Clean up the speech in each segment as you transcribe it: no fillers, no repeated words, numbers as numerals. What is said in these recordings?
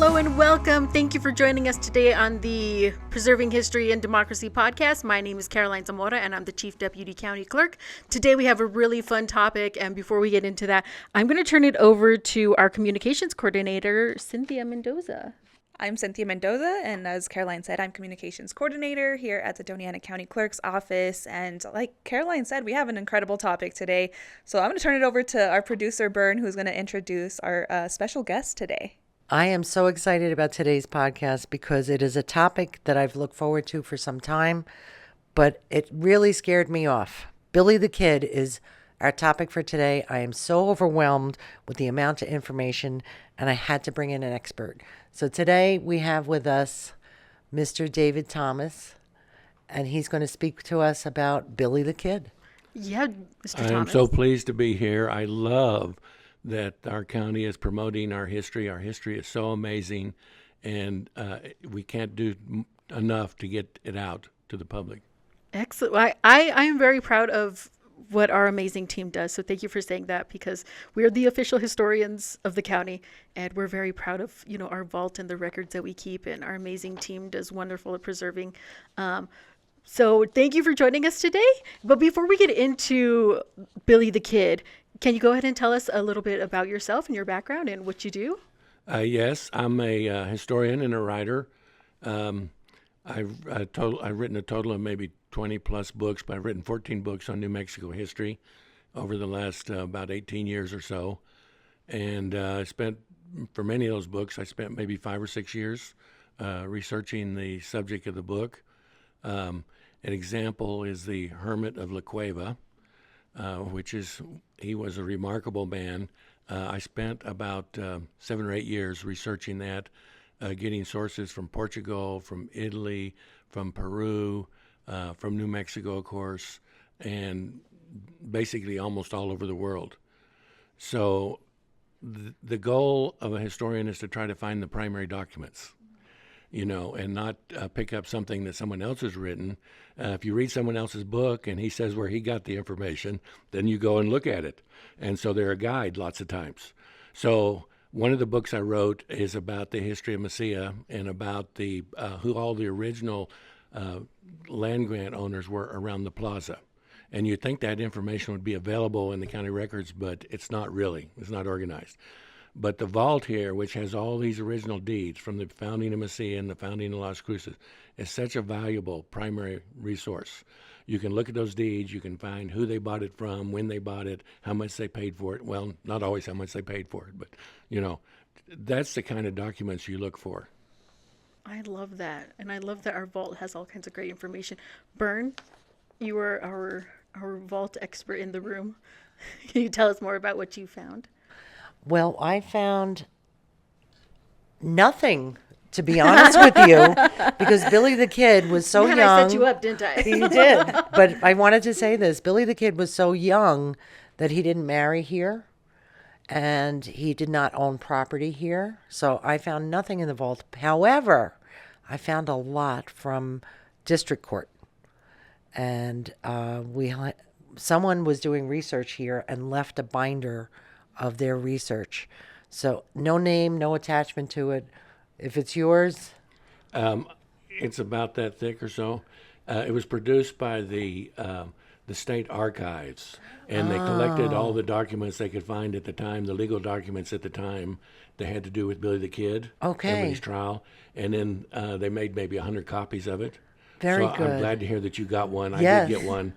Hello and welcome. Thank you for joining us today on the Preserving History and Democracy podcast. My name is Caroline Zamora and I'm the Chief Deputy County Clerk. Today we have a really fun topic, and before we get into that, I'm going to turn it over to our Communications Coordinator, Cynthia Mendoza. I'm Cynthia Mendoza, and as Caroline said, I'm Communications Coordinator here at the Doña Ana County Clerk's Office. And like Caroline said, we have an incredible topic today. So I'm going to turn it over to our producer, Bern, who's going to introduce our special guest today. I am so excited about today's podcast because it is a topic that I've looked forward to for some time, but it really scared me off. Billy the Kid is our topic for today. I am so overwhelmed with the amount of information, and I had to bring in an expert. So today we have with us Mr. David Thomas, and he's going to speak to us about Billy the Kid. Yeah, Mr. Thomas. I am so pleased to be here. I love that our county is promoting our history. Our history is so amazing, and we can't do enough to get it out to the public. Excellent. I am very proud of what our amazing team does. So thank you for saying that, because we are the official historians of the county, and we're very proud of, our vault and the records that we keep, and our amazing team does wonderful at preserving. So thank you for joining us today. But before we get into Billy the Kid, can you go ahead and tell us a little bit about yourself and your background and what you do? Yes, I'm a historian and a writer. I've written a total of maybe 20 plus books, but I've written 14 books on New Mexico history over the last about 18 years or so. And for many of those books, I spent maybe 5 or 6 years researching the subject of the book. An example is the Hermit of La Cueva, he was a remarkable man. I spent about 7 or 8 years researching that, getting sources from Portugal, from Italy, from Peru, from New Mexico, of course, and basically almost all over the world. So the goal of a historian is to try to find the primary documents, and not pick up something that someone else has written. If you read someone else's book and he says where he got the information, then you go and look at it. And so they're a guide lots of times. So one of the books I wrote is about the history of Mesilla and about who all the original land grant owners were around the plaza. And you'd think that information would be available in the county records, but it's not really. It's not organized. But the vault here, which has all these original deeds from the founding of Mesilla and the founding of Las Cruces, is such a valuable primary resource. You can look at those deeds, you can find who they bought it from, when they bought it, how much they paid for it. Well, not always how much they paid for it, but, that's the kind of documents you look for. I love that. And I love that our vault has all kinds of great information. Bern, you are our vault expert in the room. Can you tell us more about what you found? Well, I found nothing, to be honest with you, because Billy the Kid was so young. I set you up, didn't I? He did. But I wanted to say this. Billy the Kid was so young that he didn't marry here, and he did not own property here. So I found nothing in the vault. However, I found a lot from district court. And someone was doing research here and left a binder of their research. So no name, no attachment to it. If it's yours. It's about that thick or so. It was produced by the state archives, and they collected all the documents they could find at the time, the legal documents at the time that had to do with Billy the Kid. Okay. And his trial. And then they made maybe 100 copies of it. Very so good. I'm glad to hear that you got one. Yes. I did get one,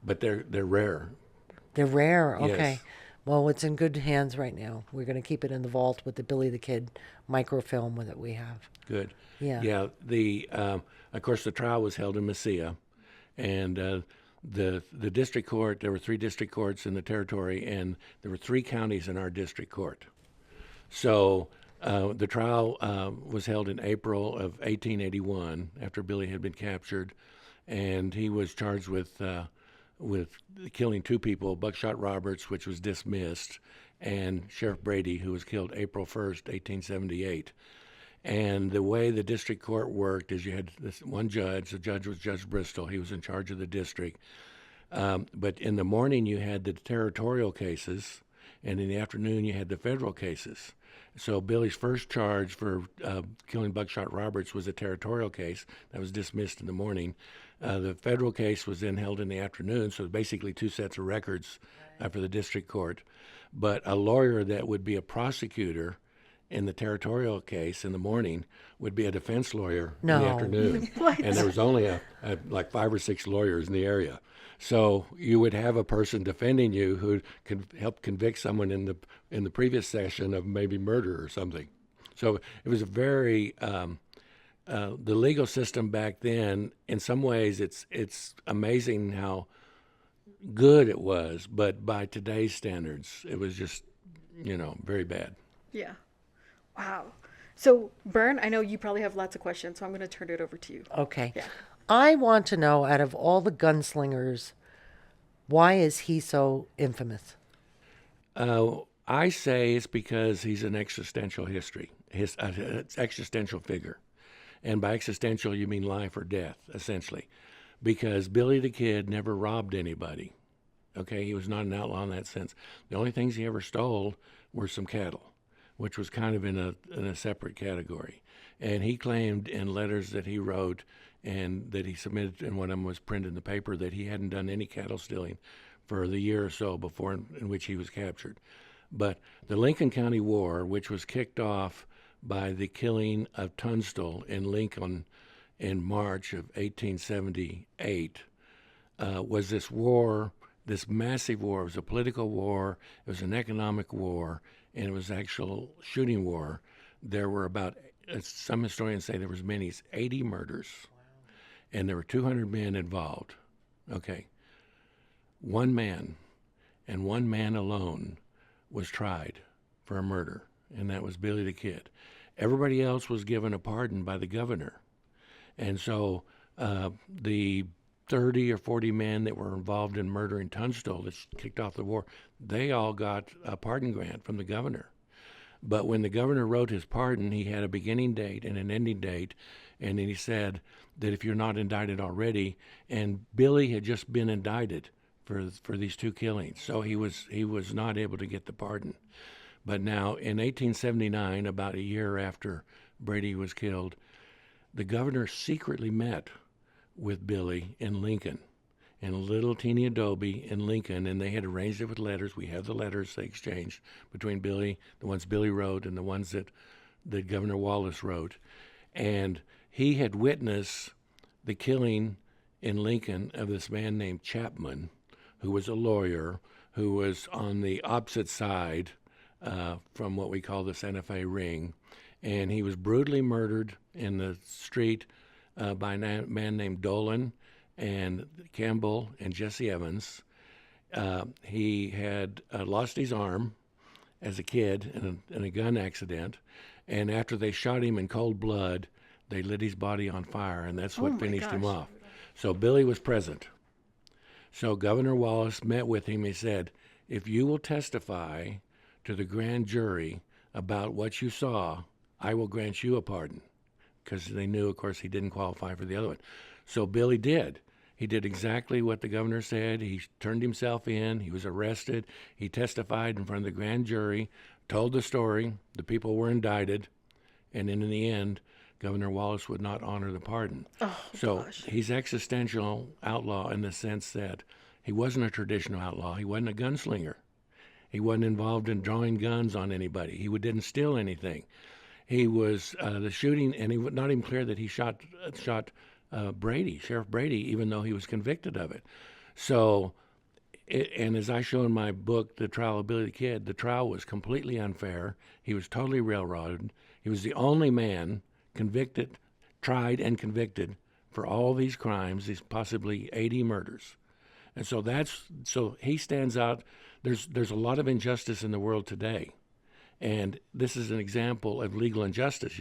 but they're rare. They're rare. Okay. Yes. Well, it's in good hands right now. We're going to keep it in the vault with the Billy the Kid microfilm that we have. Good. Yeah. Yeah. Of course, the trial was held in Mesilla, and the district court. There were 3 district courts in the territory, and there were 3 counties in our district court. So the trial was held in April of 1881 after Billy had been captured, and he was charged with killing 2 people, Buckshot Roberts, which was dismissed, and Sheriff Brady, who was killed April 1st, 1878. And the way the district court worked is you had this one judge. The judge was Judge Bristol. He was in charge of the district. But in the morning you had the territorial cases, and in the afternoon you had the federal cases. So Billy's first charge for killing Buckshot Roberts was a territorial case that was dismissed in the morning. The federal case was then held in the afternoon, so basically two sets of records for the district court. But a lawyer that would be a prosecutor in the territorial case in the morning would be a defense lawyer in the No. afternoon. And there was only like 5 or 6 lawyers in the area. So you would have a person defending you who could help convict someone in the previous session of maybe murder or something. So it was a very the legal system back then. In some ways, it's amazing how good it was, but by today's standards, it was just very bad. Yeah. Wow. So, Bern, I know you probably have lots of questions, so I'm going to turn it over to you. Okay. Yeah. I want to know, out of all the gunslingers, why is he so infamous? I say it's because he's an existential existential figure. And by existential, you mean life or death, essentially. Because Billy the Kid never robbed anybody. Okay, he was not an outlaw in that sense. The only things he ever stole were some cattle, which was kind of in a separate category. And he claimed in letters that he wrote and that he submitted, and one of them was printed in the paper, that he hadn't done any cattle stealing for the year or so before in which he was captured. But the Lincoln County War, which was kicked off by the killing of Tunstall in Lincoln in March of 1878, was this war, this massive war. It was a political war, it was an economic war, and it was actual shooting war. There were about, some historians say there was as many as 80 murders, and there were 200 men involved. Okay. One man, and one man alone, was tried for a murder, and that was Billy the Kid. Everybody else was given a pardon by the governor. And so the 30 or 40 men that were involved in murdering Tunstall that kicked off the war, they all got a pardon grant from the governor. But when the governor wrote his pardon, he had a beginning date and an ending date, and then he said that if you're not indicted already, and Billy had just been indicted for these 2 killings, so he was not able to get the pardon. But now in 1879, about a year after Brady was killed, the governor secretly met with Billy in Lincoln, in a little teeny adobe in Lincoln, and they had arranged it with letters. We have the letters they exchanged between Billy, the ones Billy wrote, and the ones that Governor Wallace wrote. And he had witnessed the killing in Lincoln of this man named Chapman, who was a lawyer, who was on the opposite side from what we call the Santa Fe Ring. And he was brutally murdered in the street by a man named Dolan and Campbell and Jesse Evans. He had lost his arm as a kid in a gun accident, and after they shot him in cold blood, they lit his body on fire, and that's what finished him off. So Billy was present. So Governor Wallace met with him. He said, if you will testify to the grand jury about what you saw, I will grant you a pardon. Because they knew, of course, he didn't qualify for the other one. So Billy did. He did exactly what the governor said. He turned himself in. He was arrested. He testified in front of the grand jury, told the story. The people were indicted. And then in the end, Governor Wallace would not honor the pardon. He's existential outlaw in the sense that he wasn't a traditional outlaw. He wasn't a gunslinger. He wasn't involved in drawing guns on anybody. He didn't steal anything. He was the shooting, and he was not even clear that he shot Brady, Sheriff Brady, even though he was convicted of it. So, and as I show in my book, The Trial of Billy the Kid, the trial was completely unfair. He was totally railroaded. He was the only man tried and convicted for all these crimes, these possibly 80 murders. And so he stands out. There's a lot of injustice in the world today. And this is an example of legal injustice.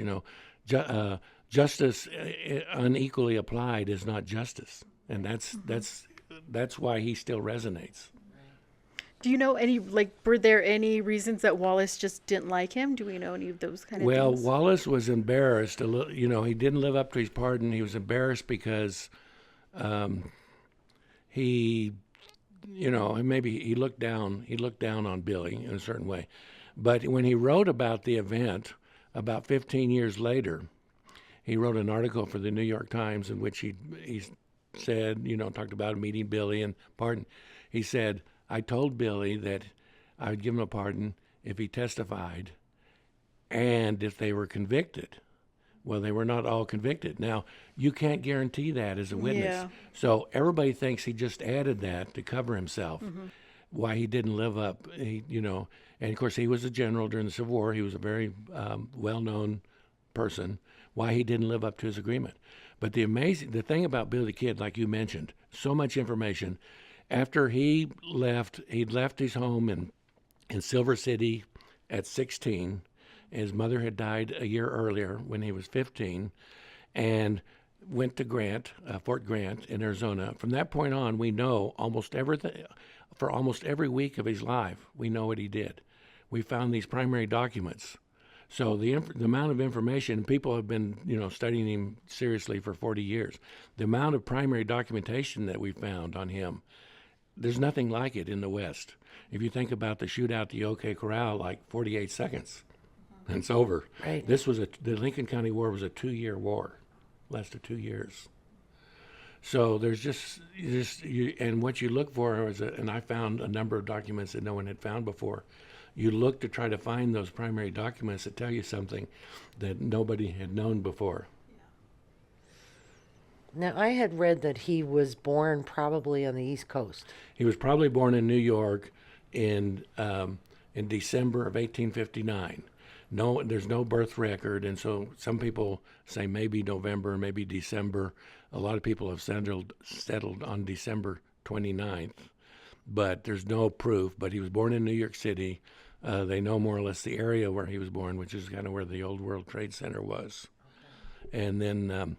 Justice unequally applied is not justice, and that's why he still resonates. Do you know were there any reasons that Wallace just didn't like him? Do we know any of those kind of things? Well, Wallace was embarrassed a little. He didn't live up to his pardon. He was embarrassed because maybe he looked down on Billy in a certain way. But when he wrote about the event about 15 years later, he wrote an article for the New York Times in which he said, talked about meeting Billy and pardon. He said, I told Billy that I would give him a pardon if he testified and if they were convicted. Well, they were not all convicted. Now, you can't guarantee that as a witness. Yeah. So everybody thinks he just added that to cover himself. Why he didn't live up, and of course he was a general during the Civil War. He was a very well-known person. Why he didn't live up to his agreement. But the thing about Billy the Kid, like you mentioned, so much information. After he'd left his home in Silver City at 16. His mother had died a year earlier when he was 15, and went to Fort Grant in Arizona. From that point on, we know almost everything. For almost every week of his life, we know what he did. We found these primary documents. So the amount of information, people have been, studying him seriously for 40 years. The amount of primary documentation that we found on him, there's nothing like it in the West. If you think about the shootout at the OK Corral, like 48 seconds, and it's over. Right. The Lincoln County War was a 2-year war, lasted 2 years. So there's and what you look for and I found a number of documents that no one had found before. You look to try to find those primary documents that tell you something that nobody had known before. Now, I had read that he was born probably on the East Coast. He was probably born in New York in December of 1859. No, there's no birth record, and so some people say maybe November, maybe December. A lot of people have settled on December 29th, but there's no proof. But he was born in New York City. They know more or less the area where he was born, which is kind of where the old World Trade Center was. Okay. And then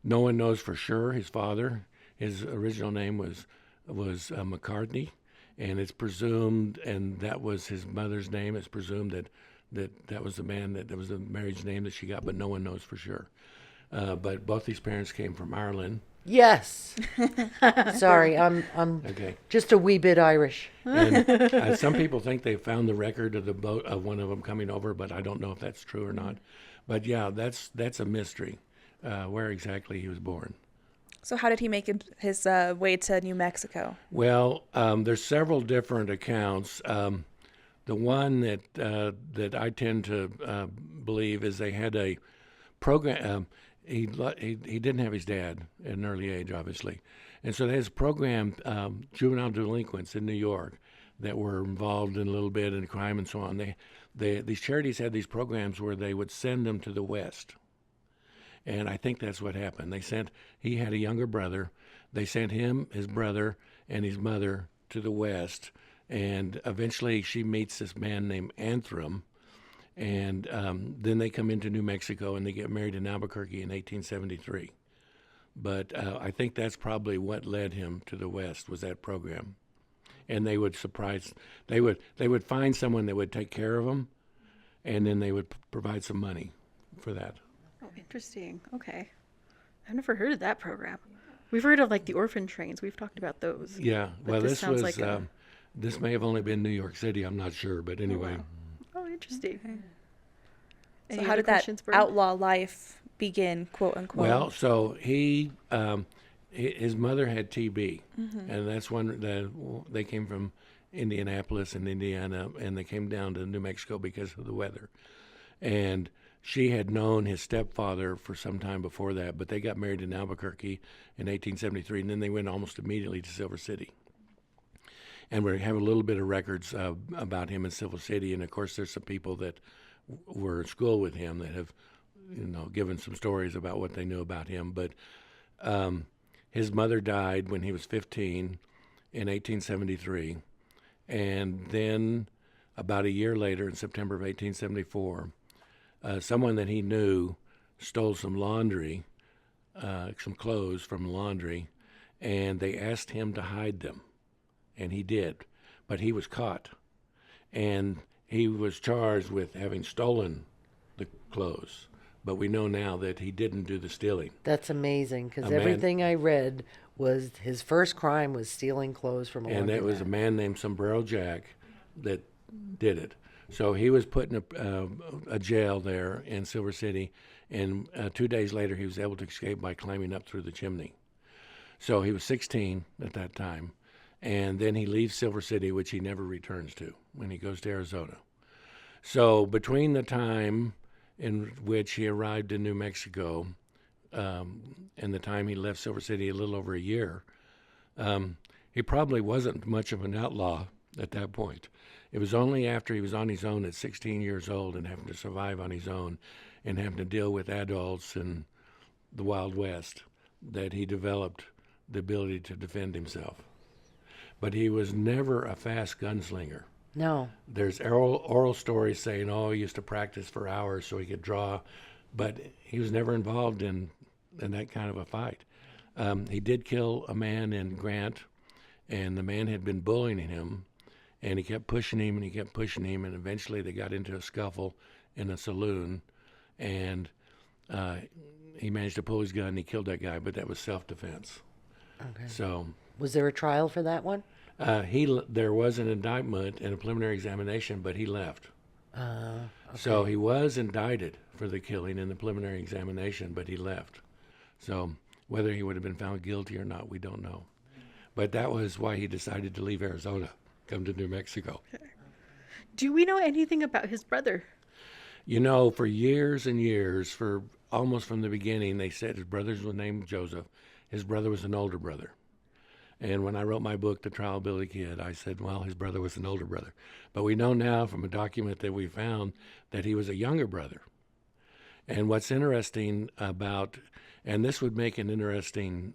no one knows for sure. His father, his original name was McCartney, and it's presumed, and that was his mother's name. It's presumed that was the man that was the marriage name that she got, but no one knows for sure. But both these parents came from Ireland. Yes. Sorry, I'm Okay. just a wee bit Irish. And some people think they found the record of the boat of one of them coming over, but I don't know if that's true or not. But yeah, that's a mystery, where exactly he was born. So how did he make his way to New Mexico? Well, there's several different accounts. The one that I tend to believe is they had a program. He didn't have his dad at an early age, obviously, and so they had a program, juvenile delinquents in New York that were involved in a little bit in crime and so on. These charities had these programs where they would send them to the West, and I think that's what happened. He had a younger brother. They sent him, his brother, and his mother to the West. And eventually she meets this man named Antrim, and then they come into New Mexico and they get married in Albuquerque in 1873. But I think that's probably what led him to the West, was that program. And they would find someone that would take care of them, and then they would provide some money for that. Oh, interesting. Okay. I've never heard of that program. We've heard of like the orphan trains. We've talked about those. Yeah, But well, this this sounds was like this may have only been New York City. I'm not sure, but anyway. Oh, interesting. So Any how other did that questions, Bert? outlaw life begin, quote unquote? Well, so his mother had TB, and that's when they came from Indianapolis in Indiana, and they came down to New Mexico because of the weather. And she had known his stepfather for some time before that, but they got married in Albuquerque in 1873, and then they went almost immediately to Silver City. And we have a little bit of records about him in Silver City, and of course there's some people that were in school with him that have, given some stories about what they knew about him. But his mother died when he was 15 in 1873, and then about a year later, in September of 1874, someone that he knew stole some laundry, some clothes from laundry, and they asked him to hide them. And he did, but he was caught, and he was charged with having stolen the clothes. But we know now that he didn't do the stealing. That's amazing, because A man- everything I read was his first crime was stealing clothes from a And that was a laundromat. man named Sombrero Jack that did it. So he was put in a jail there in Silver City, and 2 days later he was able to escape by climbing up through the chimney. So he was 16 at that time, and then he leaves Silver City, which he never returns to when he goes to Arizona. So between the time in which he arrived in New Mexico and the time he left Silver City, a little over a year, he probably wasn't much of an outlaw at that point. It was only after he was on his own at 16 years old and having to survive on his own and having to deal with adults in the Wild West that he developed the ability to defend himself. But he was never a fast gunslinger. No. There's oral stories saying, oh, he used to practice for hours so he could draw, but he was never involved in that kind of a fight. He did kill a man in Grant, and the man had been bullying him, and he kept pushing him, and he kept pushing him, and eventually they got into a scuffle in a saloon, and he managed to pull his gun, and he killed that guy, but that was self-defense. Okay. So Was there a trial for that one? there was an indictment and a preliminary examination, but he left. Okay. So he was indicted for the killing in the preliminary examination, but he left. So whether he would have been found guilty or not, we don't know. But that was why he decided to leave Arizona, come to New Mexico. Do we know anything about his brother? You know, for years and years, for almost from the beginning, they said his brother was named Joseph. His brother was an older brother. And when I wrote my book, The Trial of Billy the Kid, I said, well, his brother was an older brother. But we know now from a document that we found that he was a younger brother. And what's interesting about, and this would make an interesting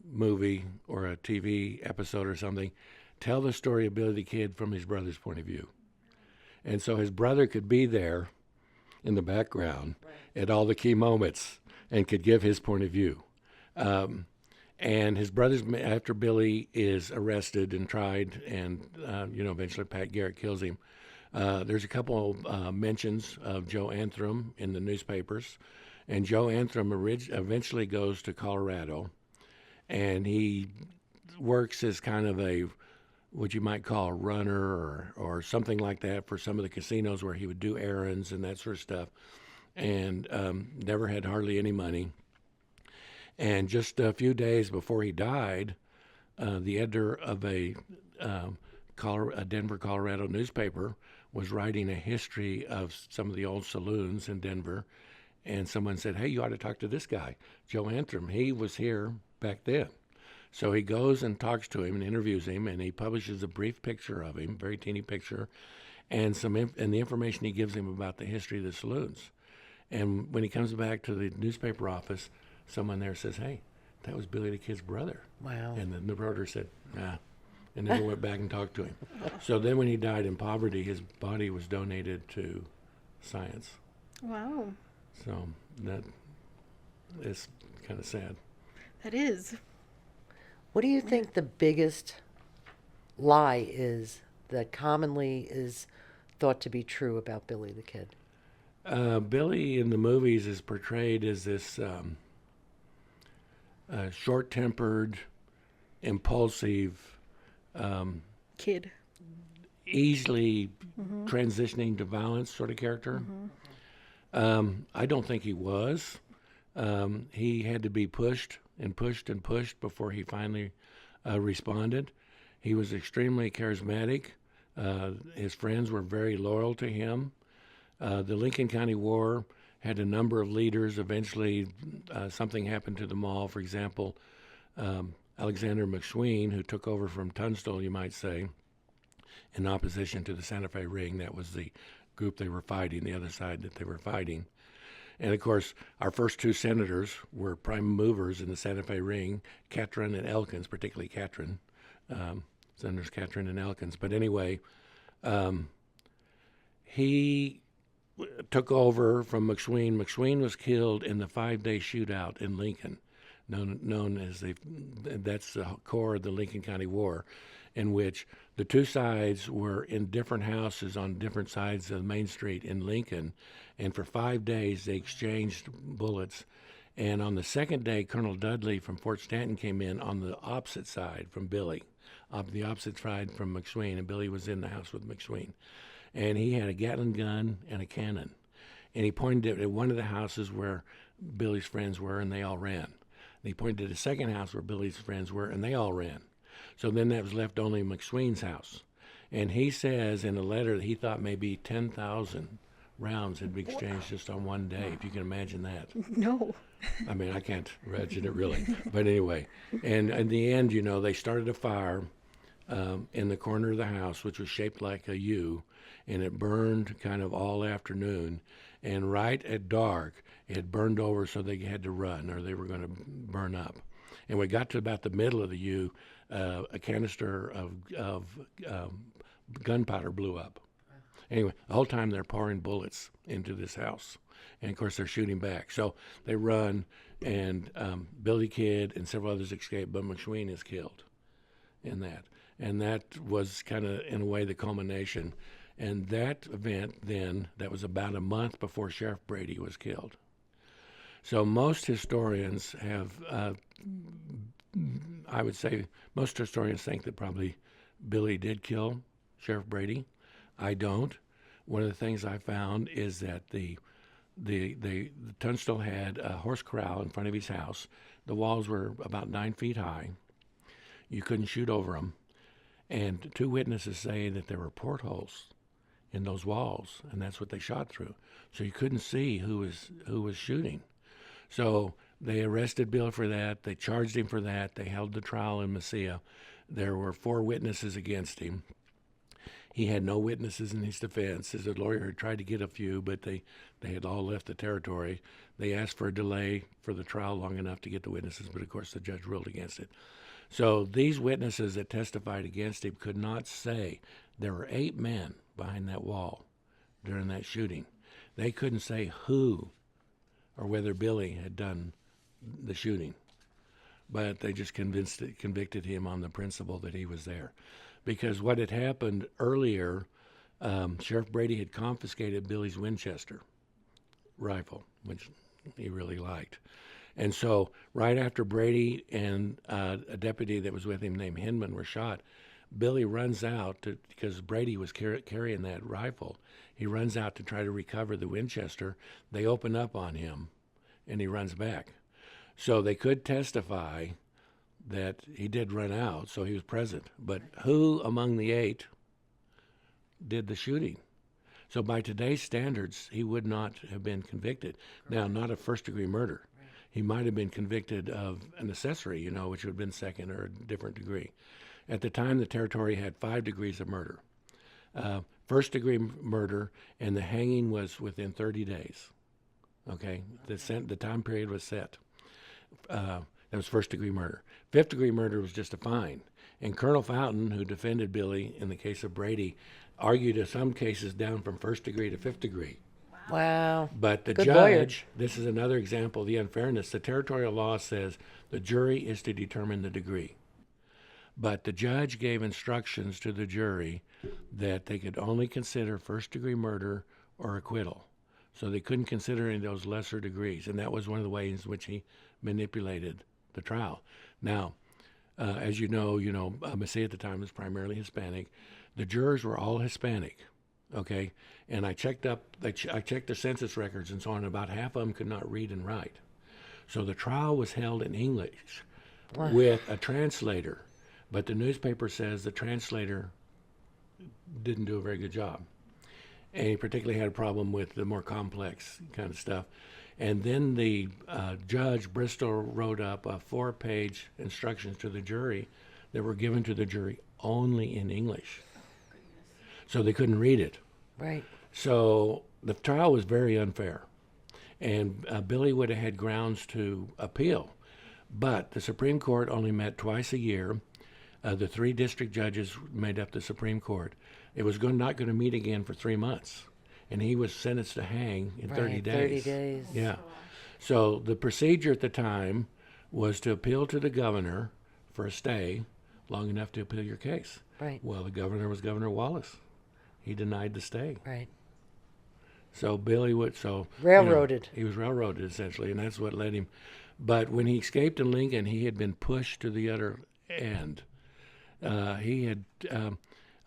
movie or a TV episode or something, tell the story of Billy the Kid from his brother's point of view. And so his brother could be there in the background at all the key moments and could give his point of view. And his brother's, after Billy is arrested and tried and, eventually Pat Garrett kills him, there's a couple mentions of Joe Antrim in the newspapers. And Joe Antrim eventually goes to Colorado, and he works as kind of a, what you might call a runner or something like that for some of the casinos where he would do errands and that sort of stuff, and never had hardly any money. And just a few days before he died, the editor of a Denver, Colorado newspaper was writing a history of some of the old saloons in Denver, and someone said, hey, you ought to talk to this guy, Joe Antrim. He was here back then. So he goes and talks to him and interviews him, and he publishes a brief picture of him, very teeny picture, and and the information he gives him about the history of the saloons. And when he comes back to the newspaper office, someone there says, hey, that was Billy the Kid's brother. Wow. And the reporter said, nah, and never went back and talked to him. So then when he died in poverty, his body was donated to science. Wow. So that is kind of sad. That is. What do you think the biggest lie is that commonly is thought to be true about Billy the Kid? Billy in the movies is portrayed as this short-tempered, impulsive, Kid. easily transitioning to violence sort of character. I don't think he was. He had to be pushed and pushed and pushed before he finally responded. He was extremely charismatic. His friends were very loyal to him. The Lincoln County War had a number of leaders. Eventually, something happened to them all. For example, Alexander McSween, who took over from Tunstall, you might say, in opposition to the Santa Fe Ring. That was the group they were fighting, the other side that they were fighting. And of course, our first two senators were prime movers in the Santa Fe Ring, Catron and Elkins, particularly Catron, Senators Catron and Elkins. But anyway, he took over from McSween. McSween was killed in the 5-day shootout in Lincoln, known as that's the core of the Lincoln County War, in which the two sides were in different houses on different sides of Main Street in Lincoln, and for 5 days they exchanged bullets. And on the second day, Colonel Dudley from Fort Stanton came in on the opposite side from Billy, the opposite side from McSween, and Billy was in the house with McSween. and he had a Gatling gun and a cannon. And he pointed at one of the houses where Billy's friends were, and they all ran. And he pointed at the second house where Billy's friends were, and they all ran. So then that was left only McSween's house. And he says in a letter that he thought maybe 10,000 rounds had been exchanged just on one day, if you can imagine that. No. I mean, I can't imagine it really. But anyway, and in the end, you know, they started a fire in the corner of the house, which was shaped like a U, and it burned kind of all afternoon. And right at dark, it had burned over, so they had to run, or they were going to burn up. And we got to about the middle of the U, a canister of gunpowder blew up. Anyway, the whole time they're pouring bullets into this house. And, of course, they're shooting back. So they run, and Billy Kidd and several others escape, but McSween is killed in that. And that was kind of, in a way, the culmination. And that event then, that was about a month before Sheriff Brady was killed. So most historians have, I would say, most historians think that probably Billy did kill Sheriff Brady. I don't. One of the things I found is that the Tunstall had a horse corral in front of his house. The walls were about 9 feet high. You couldn't shoot over them. And 2 witnesses say that there were portholes in those walls, and that's what they shot through. So you couldn't see who was shooting. So they arrested Bill for that. They charged him for that. They held the trial in Mesilla. There were 4 witnesses against him. He had no witnesses in his defense. His lawyer had tried to get a few, but they had all left the territory. They asked for a delay for the trial long enough to get the witnesses, but of course the judge ruled against it. So these witnesses that testified against him could not say. There were 8 men behind that wall during that shooting. They couldn't say who or whether Billy had done the shooting, but they just convicted him on the principle that he was there. Because what had happened earlier, Sheriff Brady had confiscated Billy's Winchester rifle, which he really liked. And so right after Brady and a deputy that was with him named Hinman were shot, Billy runs out because Brady was carrying that rifle. He runs out to try to recover the Winchester. They open up on him, and he runs back. So they could testify that he did run out, so he was present. But who among the 8 did the shooting? So by today's standards, he would not have been convicted. Now, not of first-degree murder. He might have been convicted of an accessory, which would have been second or a different degree. At the time, the territory had 5 degrees of murder. First-degree murder, and the hanging was within 30 days. Okay? The time period was set. That was first-degree murder. Fifth-degree murder was just a fine. And Colonel Fountain, who defended Billy in the case of Brady, argued in some cases down from first degree to 5th degree. Wow. But the Good judge, lawyer. this is another example of the unfairness. The territorial law says the jury is to determine the degree. But the judge gave instructions to the jury that they could only consider first-degree murder or acquittal. So they couldn't consider any of those lesser degrees. And that was one of the ways in which he manipulated the trial. Now, as you know, Mesilla at the time was primarily Hispanic. The jurors were all Hispanic, okay? And I checked I checked the census records and so on, and about half of them could not read and write. So the trial was held in English with a translator, but the newspaper says the translator didn't do a very good job. And he particularly had a problem with the more complex kind of stuff. And then the judge, Bristol, wrote up a 4-page instructions to the jury that were given to the jury only in English. So they couldn't read it. Right. So the trial was very unfair. And Billy would have had grounds to appeal. But the Supreme Court only met twice a year. The 3 district judges made up the Supreme Court. It was not going to meet again for 3 months. And he was sentenced to hang in 30 days. 30 days. Yeah. So the procedure at the time was to appeal to the governor for a stay long enough to appeal your case. Right. Well, the governor was Governor Wallace. He denied the stay. Right. So Billy would, Railroaded. He was railroaded essentially, and that's what led him. But when he escaped in Lincoln, he had been pushed to the other end. He had,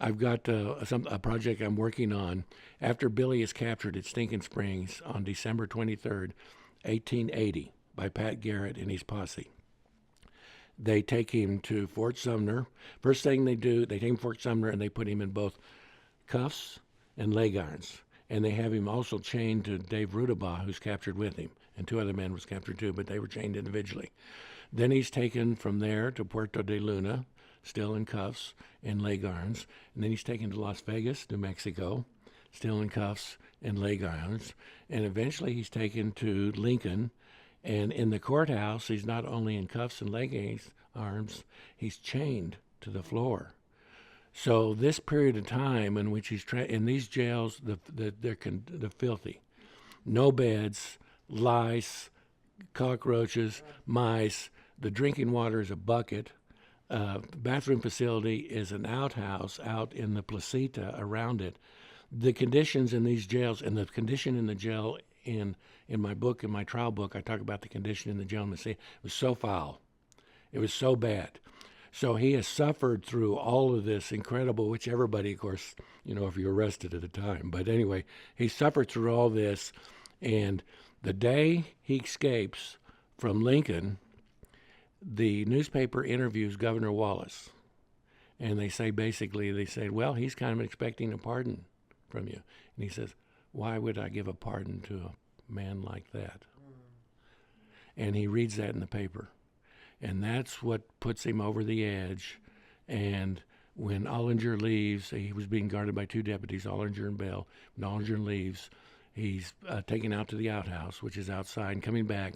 I've got a project I'm working on. After Billy is captured at Stinking Springs on December 23rd, 1880, by Pat Garrett and his posse, they take him to Fort Sumner. First thing they do, they take him to Fort Sumner and they put him in both cuffs and leg irons. And they have him also chained to Dave Rudabaugh, who's captured with him. And 2 other men was captured too, but they were chained individually. Then he's taken from there to Puerto de Luna, still in cuffs and leg irons. And then he's taken to Las Vegas, New Mexico, still in cuffs and leg irons. And eventually he's taken to Lincoln. And in the courthouse, he's not only in cuffs and leg arms, he's chained to the floor. So this period of time in which he's in these jails, they're filthy. No beds, lice, cockroaches, mice. The drinking water is a bucket. The bathroom facility is an outhouse out in the placita around it. The conditions in these jails, and the condition in the jail in my book, in my trial book, I talk about the condition in the jail in the sea. It was so foul. It was so bad. So he has suffered through all of this incredible, which everybody, of course, if you're arrested at the time. But anyway, he suffered through all this. And the day he escapes from Lincoln, the newspaper interviews Governor Wallace. And they say, well, he's kind of expecting a pardon from you. And he says, why would I give a pardon to a man like that? And he reads that in the paper. And that's what puts him over the edge. And when Ollinger leaves, he was being guarded by 2 deputies, Ollinger and Bell. When Ollinger leaves, he's taken out to the outhouse, which is outside, and coming back,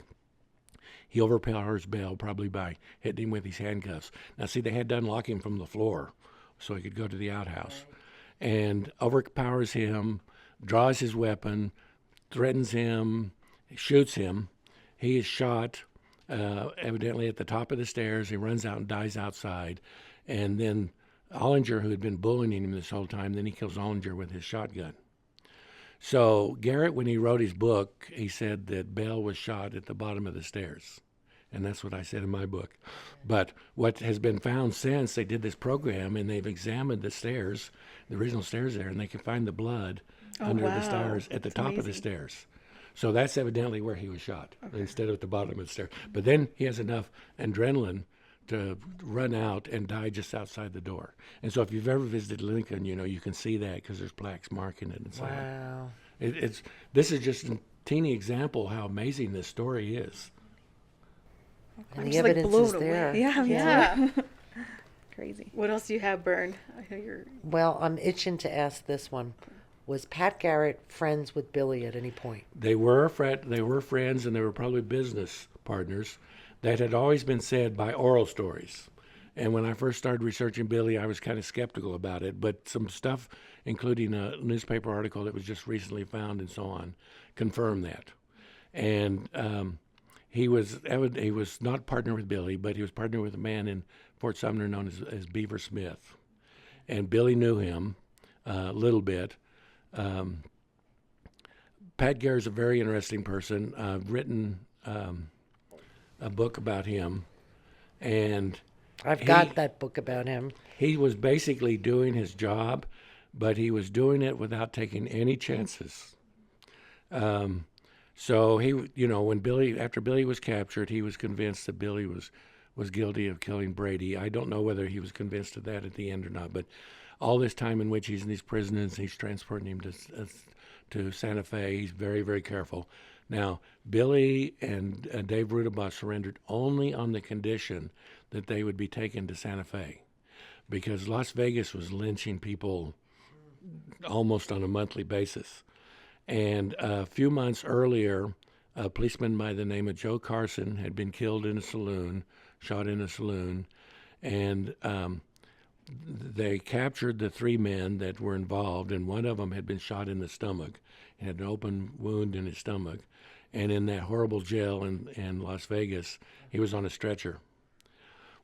he overpowers Bell probably by hitting him with his handcuffs. Now, see, they had to unlock him from the floor so he could go to the outhouse. And overpowers him, draws his weapon, threatens him, shoots him. He is shot. Evidently at the top of the stairs. He runs out and dies outside. And then Ollinger, who had been bullying him this whole time, then he kills Ollinger with his shotgun. So Garrett, when he wrote his book, he said that Bell was shot at the bottom of the stairs. And that's what I said in my book. But what has been found since, they did this program and they've examined the stairs, the original stairs there, and they can find the blood under the stairs at the top of the stairs. So that's evidently where he was shot, instead of at the bottom of the stairs. But then he has enough adrenaline to run out and die just outside the door. And so if you've ever visited Lincoln, you can see that because there's plaques marking it and so on. Wow. This is just a teeny example how amazing this story is. And I'm the just, evidence blown is there. away. Yeah, me Yeah. too. Crazy. What else do you have, Bern? I know you're. Well, I'm itching to ask this one. Was Pat Garrett friends with Billy at any point? They were friends, and they were probably business partners. That had always been said by oral stories. And when I first started researching Billy, I was kind of skeptical about it. But some stuff, including a newspaper article that was just recently found and so on, confirmed that. And he was not partnered with Billy, but he was partnered with a man in Fort Sumner known as Beaver Smith. And Billy knew him a little bit. Pat Garrett's a very interesting person. I've written a book about him, and I've got that book about him. he was basically doing his job, but he was doing it without taking any chances. So he, after Billy was captured, he was convinced that Billy was guilty of killing Brady. I don't know whether he was convinced of that at the end or not, but all this time in which he's in these prisons, he's transporting him to Santa Fe. He's very, very careful. Now, Billy and Dave Rudabaugh surrendered only on the condition that they would be taken to Santa Fe, because Las Vegas was lynching people almost on a monthly basis. And a few months earlier, a policeman by the name of Joe Carson had been killed in a saloon, shot in a saloon, and they captured the 3 men that were involved, and one of them had been shot in the stomach. He had an open wound in his stomach. And in that horrible jail in Las Vegas, he was on a stretcher.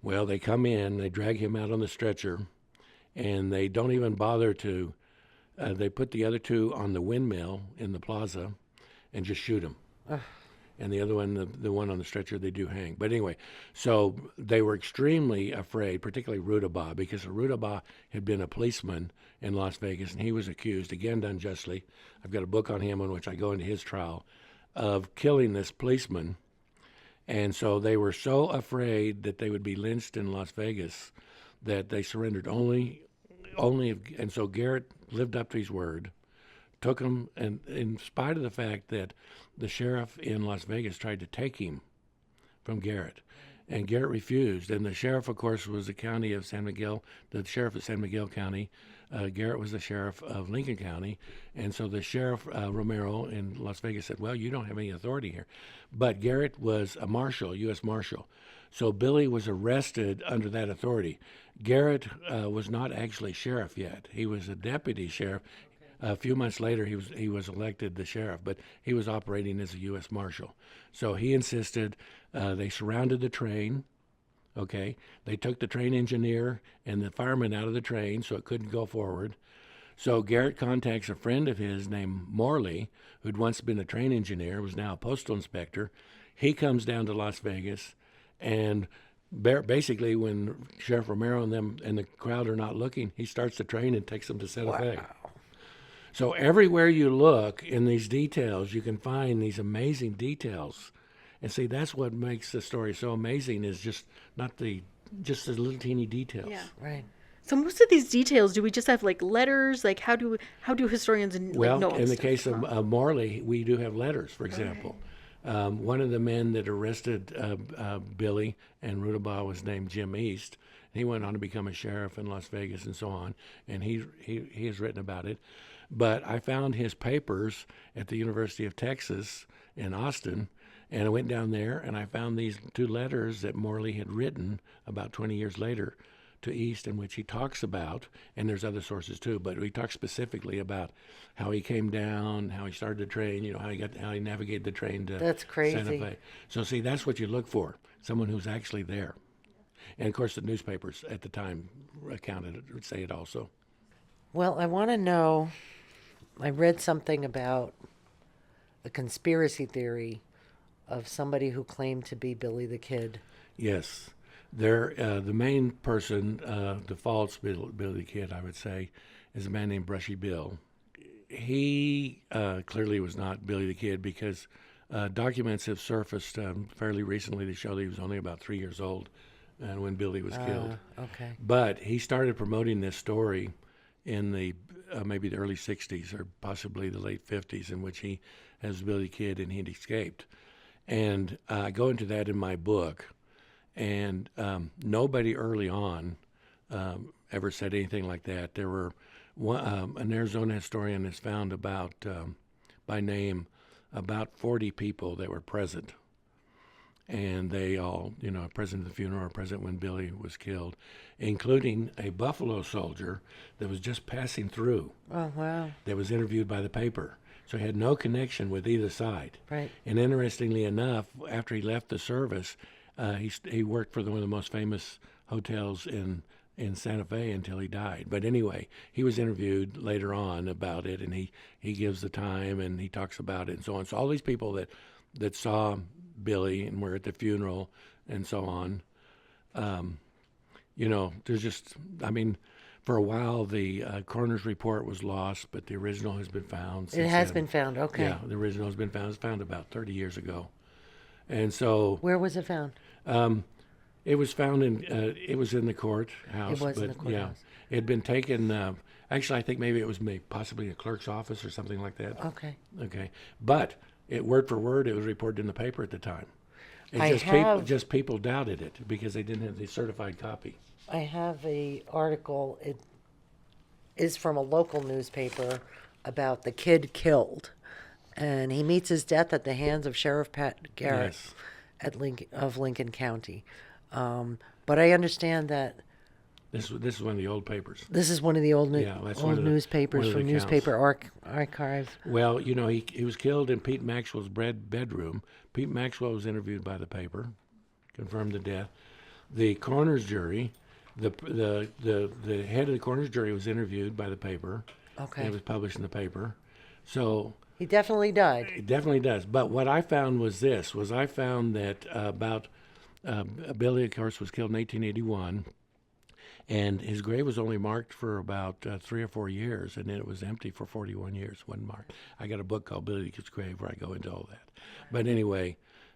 Well, they come in, they drag him out on the stretcher, and they don't even bother to, they put the other 2 on the windmill in the plaza and just shoot him. and the other one, the one on the stretcher, they do hang. But anyway, so they were extremely afraid, particularly Rudabaugh, because Rudabaugh had been a policeman in Las Vegas, and he was accused, again unjustly. I've got a book on him in which I go into his trial of killing this policeman. And so they were so afraid that they would be lynched in Las Vegas that they surrendered and so Garrett lived up to his word, took him, and in spite of the fact that the sheriff in Las Vegas tried to take him from Garrett, and Garrett refused. And the sheriff, of course, was the county of San Miguel, the sheriff of San Miguel County. Garrett was the sheriff of Lincoln County. And so the sheriff, Romero in Las Vegas, said, well, you don't have any authority here. But Garrett was a marshal, U.S. Marshal. So Billy was arrested under that authority. Garrett was not actually sheriff yet. He was a deputy sheriff. A few months later, he was elected the sheriff, but he was operating as a U.S. Marshal. So he insisted. They surrounded the train. Okay, they took the train engineer and the fireman out of the train so it couldn't go forward. So Garrett contacts a friend of his named Morley, who'd once been a train engineer, was now a postal inspector. He comes down to Las Vegas, and basically when Sheriff Romero and them and the crowd are not looking, he starts the train and takes them to Santa Fe. So everywhere you look in these details, you can find these amazing details. And see, that's what makes the story so amazing, is just the little teeny details. Yeah. Right. So most of these details, do we just have like letters? Like how do historians Well, know in the stuff? case of Morley, we do have letters, for example. One of the men that arrested Billy and Rudabaugh was named Jim East. He went on to become a sheriff in Las Vegas and so on, and he has written about it. But I found his papers at the University of Texas in Austin, and I went down there and I found these 2 letters that Morley had written about 20 years later to East, in which he talks about, and there's other sources too, but he talks specifically about how he came down, how he started the train, how he navigated the train to That's crazy. Santa Fe. So see, that's what you look for, someone who's actually there. And of course the newspapers at the time recounted it, would say it also. Well, I want to know, I read something about a conspiracy theory of somebody who claimed to be Billy the Kid. Yes. The main person, the false Billy the Kid, I would say, is a man named Brushy Bill. He clearly was not Billy the Kid, because documents have surfaced fairly recently to show that he was only about 3 years old when Billy was killed. Okay. But he started promoting this story in the maybe the early 60s or possibly the late 50s, in which he has Billy the Kid and he'd escaped. And I go into that in my book. And nobody early on ever said anything like that. There were an Arizona historian has found about, by name, about 40 people that were present. And they all, present at the funeral or present when Billy was killed, including a Buffalo soldier that was just passing through. Oh, wow. That was interviewed by the paper. So he had no connection with either side. Right. And interestingly enough, after he left the service, he worked for one of the most famous hotels in Santa Fe until he died. But anyway, he was interviewed later on about it, and he gives the time and he talks about it and so on. So all these people that saw Billy and were at the funeral and so on, there's just, for a while the coroner's report was lost, but the original has been found. It has then. been found. Okay. Yeah, the original has been found. It was found about 30 years ago. And so Where was it found? it was found it was in the courthouse. It was in but the courthouse. it had been taken. Actually, I think maybe it was possibly a clerk's office or something like that. Okay. Okay, but word for word, it was reported in the paper at the time. People doubted it because they didn't have the certified copy. I have a article. It is from a local newspaper about the kid killed, and he meets his death at the hands of Sheriff Pat Garrett Yes. of Lincoln County. But I understand that This is one of the old papers. this is one of the old, Yeah, that's one of the- newspapers one of from the Newspaper Archive. Well, he was killed in Pete Maxwell's bedroom. Pete Maxwell was interviewed by the paper, confirmed the death. The coroner's jury, the head of the coroner's jury was interviewed by the paper. Okay. And it was published in the paper. So He definitely died. It definitely does. But what I found was this: I found that Billy, of course, was killed in 1881, and his grave was only marked for about 3 or 4 years, and then it was empty for 41 years. Wasn't marked. I got a book called Billy the Kid's Grave where I go into all that. But anyway,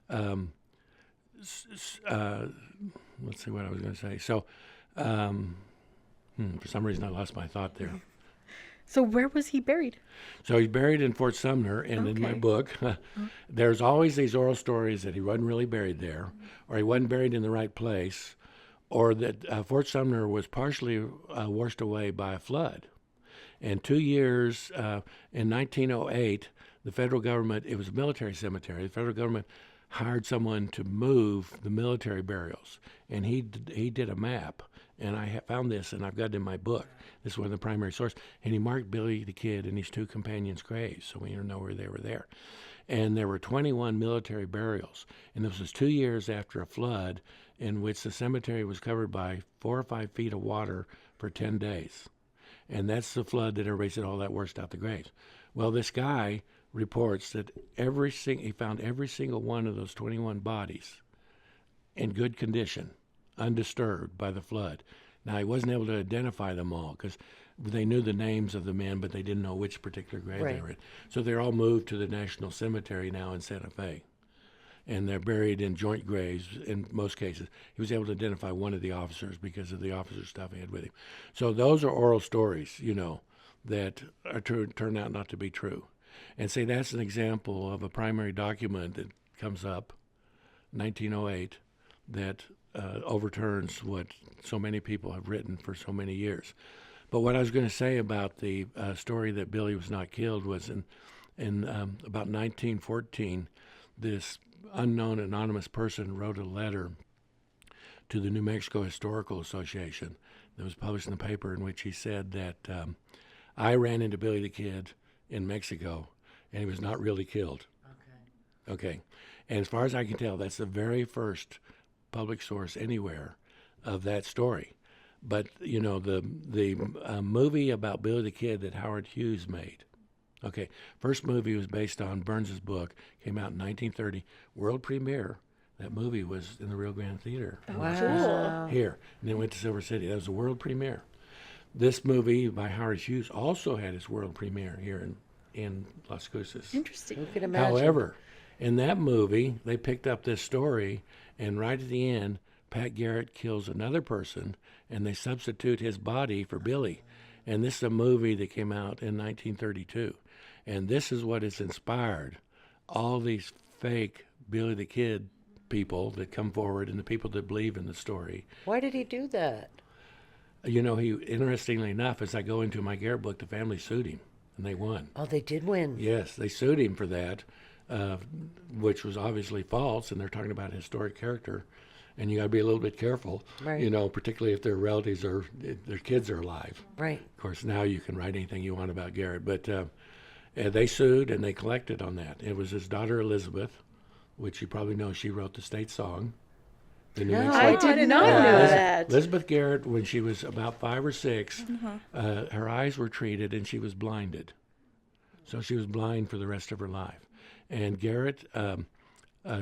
um, let's see what I was going to say. So, for some reason, I lost my thought there. So where was he buried? So he's buried in Fort Sumner, and in my Okay. book, there's always these oral stories that he wasn't really buried there, or he wasn't buried in the right place, or that Fort Sumner was partially washed away by a flood. And 2 years in 1908, the federal government, it was a military cemetery, the federal government hired someone to move the military burials. And he did a map. And I found this, and I've got it in my book. This is one of the primary sources. And he marked Billy the Kid and his 2 companions' graves, so we know where they were there. And there were 21 military burials. And this was 2 years after a flood in which the cemetery was covered by 4 or 5 feet of water for 10 days. And that's the flood that everybody said, oh, that washed out the graves. Well, this guy reports that he found every single one of those 21 bodies in good condition, undisturbed by the flood. Now, he wasn't able to identify them all because they knew the names of the men, but they didn't know which particular grave they Right. were in. So they're all moved to the National Cemetery now in Santa Fe. And they're buried in joint graves in most cases. He was able to identify one of the officers because of the officer's stuff he had with him. So those are oral stories, that are turn out not to be true. And say that's an example of a primary document that comes up, 1908, that overturns what so many people have written for so many years. But what I was going to say about the story that Billy was not killed was in about 1914, this unknown anonymous person wrote a letter to the New Mexico Historical Association that was published in the paper, in which he said that I ran into Billy the Kid in Mexico and he was not really killed. Okay. And as far as I can tell, that's the very first public source anywhere of that story. But, the movie about Billy the Kid that Howard Hughes made, okay, first movie was based on Burns's book, came out in 1930, world premiere. That movie was in the Rio Grande Theater Wow. here, and then went to Silver City. That was the world premiere. This movie by Howard Hughes also had its world premiere here in Las Cruces. Interesting. You can imagine. However, in that movie, they picked up this story, and right at the end, Pat Garrett kills another person, and they substitute his body for Billy. And this is a movie that came out in 1932. And this is what has inspired all these fake Billy the Kid people that come forward and the people that believe in the story. Why did he do that? He, interestingly enough, as I go into my Garrett book, the family sued him, and they won. Oh, they did win. Yes, they sued him for that, which was obviously false, and they're talking about a historic character. And you got to be a little bit careful, Right. Particularly if their relatives their kids are alive. Right. Of course, now you can write anything you want about Garrett, but they sued and they collected on that. It was his daughter Elizabeth, which you probably know, she wrote the state song. The New No. Mexico- I I did didn't not know know that. that. Elizabeth Garrett, when she was about 5 or 6, her eyes were treated and she was blinded. So she was blind for the rest of her life. And Garrett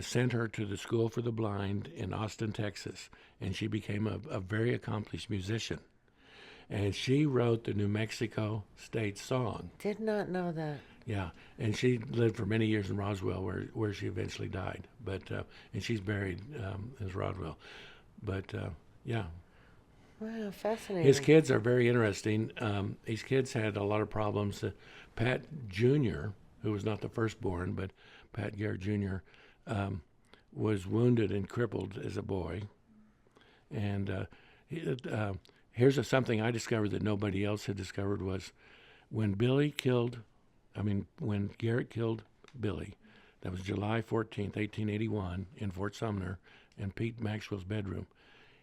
sent her to the School for the Blind in Austin, Texas, and she became a very accomplished musician. And she wrote the New Mexico state song. Did not know that. Yeah, and she lived for many years in Roswell, where she eventually died. But and she's buried in Roswell. But yeah, Wow, fascinating. his kids are very interesting. His kids had a lot of problems. Pat Jr., who was not the firstborn, but Pat Garrett Jr., was wounded and crippled as a boy. And here's something I discovered that nobody else had discovered was when Garrett killed Billy, that was July 14th, 1881, in Fort Sumner, in Pete Maxwell's bedroom.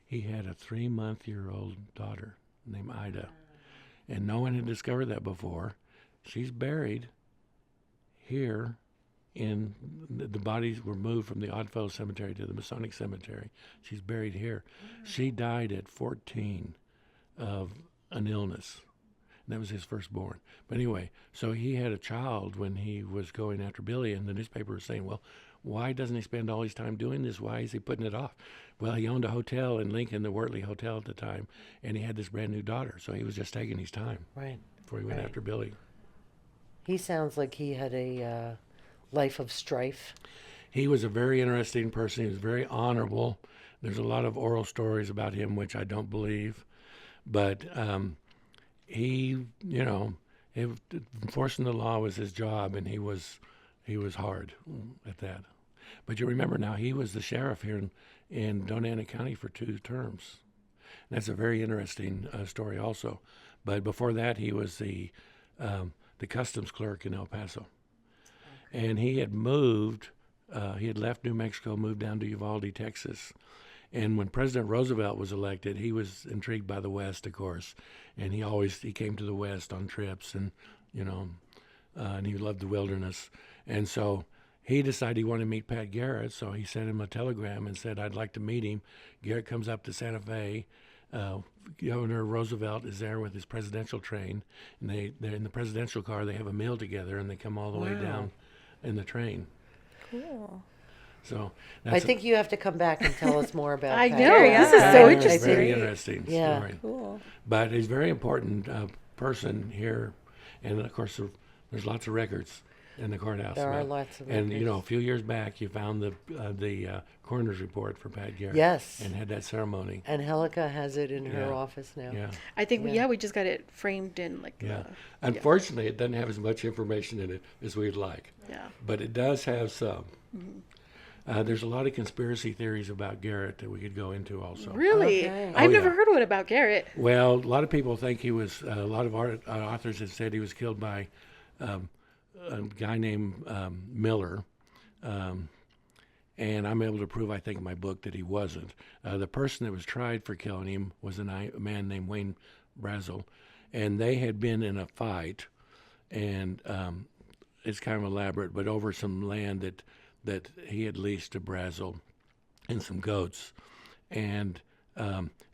He had a 3-month-old daughter named Ida, and no one had discovered that before. She's buried here. The bodies were moved from the Oddfellow Cemetery to the Masonic Cemetery. She's buried here. She died at 14 of an illness, and that was his firstborn. But anyway, so he had a child when he was going after Billy, and the newspaper was saying, well, why doesn't he spend all his time doing this? Why is he putting it off? Well, he owned a hotel in Lincoln, the Wortley Hotel at the time, and he had this brand new daughter, so he was just taking his time Right. before he went Right. after Billy. He sounds like he had a life of strife. He was a very interesting person. He was very honorable. There's a lot of oral stories about him, which I don't believe. But he, enforcing the law was his job, and he was hard at that. But you remember now, he was the sheriff here in Doñana County for 2 terms. That's a very interesting story also. But before that, he was the customs clerk in El Paso. And he had moved, he had left New Mexico, moved down to Uvalde, Texas. And when President Roosevelt was elected, he was intrigued by the West, of course. And he came to the West on trips and he loved the wilderness. And so he decided he wanted to meet Pat Garrett. So he sent him a telegram and said, I'd like to meet him. Garrett comes up to Santa Fe. Governor Roosevelt is there with his presidential train, and they're in the presidential car. They have a meal together, and they come all the way down in the train. Cool. So I think you have to come back and tell us more about I Pat know. Garrett. This is so I It's a interesting. very think- interesting Yeah. story. Cool. But he's a very important person here, and of course there's lots of records in the courthouse. There are about- lots of And records. a few years back, you found the coroner's report for Pat Garrett. Yes. And had that ceremony. And Helica has it in her Yeah. office now. Yeah. I think Yeah. we just got it framed in like Yeah. Unfortunately, it doesn't have as much information in it as we'd like. yeah. But it does have some. There's a lot of conspiracy theories about Garrett that we could go into also. Really? Okay. I've Oh, never yeah. heard one about Garrett. Well, a lot of people think he was, a lot of authors have said he was killed by a guy named Miller. And I'm able to prove, I think, in my book that he wasn't. The person that was tried for killing him was a man named Wayne Brazel. And they had been in a fight, and it's kind of elaborate, but over some land that he had leased to Brazel and some goats. And